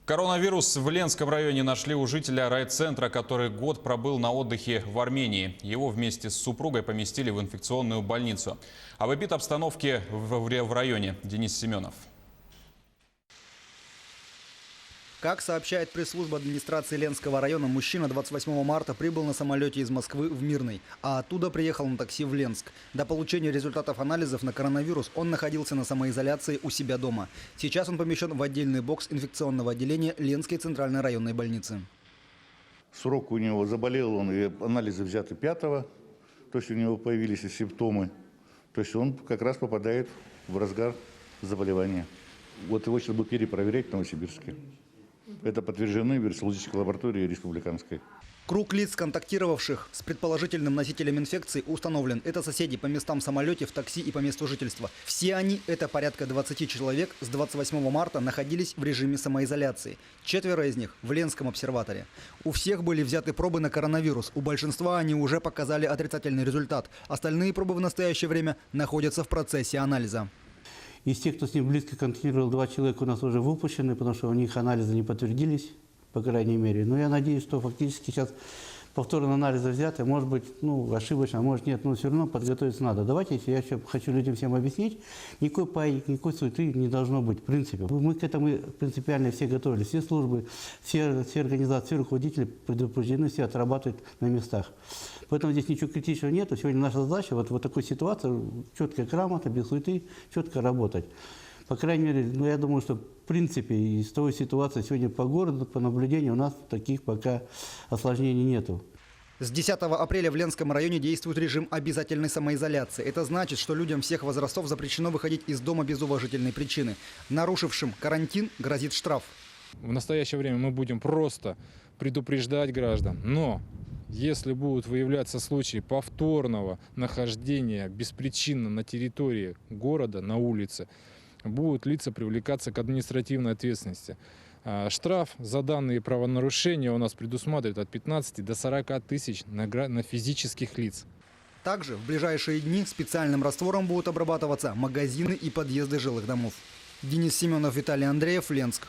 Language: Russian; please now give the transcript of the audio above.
Коронавирус в Ленском районе нашли у жителя райцентра, который год пробыл на отдыхе в Армении. Его вместе с супругой поместили в инфекционную больницу. Об эпидобстановке в районе Денис Семенов. Как сообщает пресс-служба администрации Ленского района, мужчина 28 марта прибыл на самолете из Москвы в Мирный, а оттуда приехал на такси в Ленск. До получения результатов анализов на коронавирус он находился на самоизоляции у себя дома. Сейчас он помещен в отдельный бокс инфекционного отделения Ленской центральной районной больницы. Срок у него заболел, он и анализы взяты 5-го, то есть у него появились и симптомы. То есть он как раз попадает в разгар заболевания. Вот его сейчас будут перепроверять в Новосибирске. Это подтверждено в вирусологической лаборатории республиканской. Круг лиц, контактировавших с предположительным носителем инфекции, установлен. Это соседи по местам в самолете, в такси и по месту жительства. Все они, это порядка 20 человек, с 28 марта находились в режиме самоизоляции. 4 из них в Ленском обсерваторе. У всех были взяты пробы на коронавирус. У большинства они уже показали отрицательный результат. Остальные пробы в настоящее время находятся в процессе анализа. Из тех, кто с ним близко контактировал, 2 человека у нас уже выпущены, потому что у них анализы не подтвердились, по крайней мере. Но я надеюсь, что фактически сейчас повторные анализы взяты, может быть, ошибочно, а может нет, но все равно подготовиться надо. Давайте, я еще хочу людям всем объяснить, никакой паники, никакой суеты не должно быть, в принципе. Мы к этому принципиально все готовились, все службы, все организации, все руководители предупреждены, все отрабатывают на местах. Поэтому здесь ничего критичного нет. Сегодня наша задача вот такой ситуации, четко, грамотно, без суеты, четко работать. По крайней мере, я думаю, что в принципе из той ситуации сегодня по городу, по наблюдению, у нас таких пока осложнений нету. С 10 апреля в Ленском районе действует режим обязательной самоизоляции. Это значит, что людям всех возрастов запрещено выходить из дома без уважительной причины. Нарушившим карантин грозит штраф. В настоящее время мы будем просто предупреждать граждан, но если будут выявляться случаи повторного нахождения беспричинно на территории города, на улице, будут лица привлекаться к административной ответственности. Штраф за данные правонарушения у нас предусматривает от 15 до 40 тысяч на физических лиц. Также в ближайшие дни специальным раствором будут обрабатываться магазины и подъезды жилых домов. Денис Семенов, Виталий Андреев, Ленск.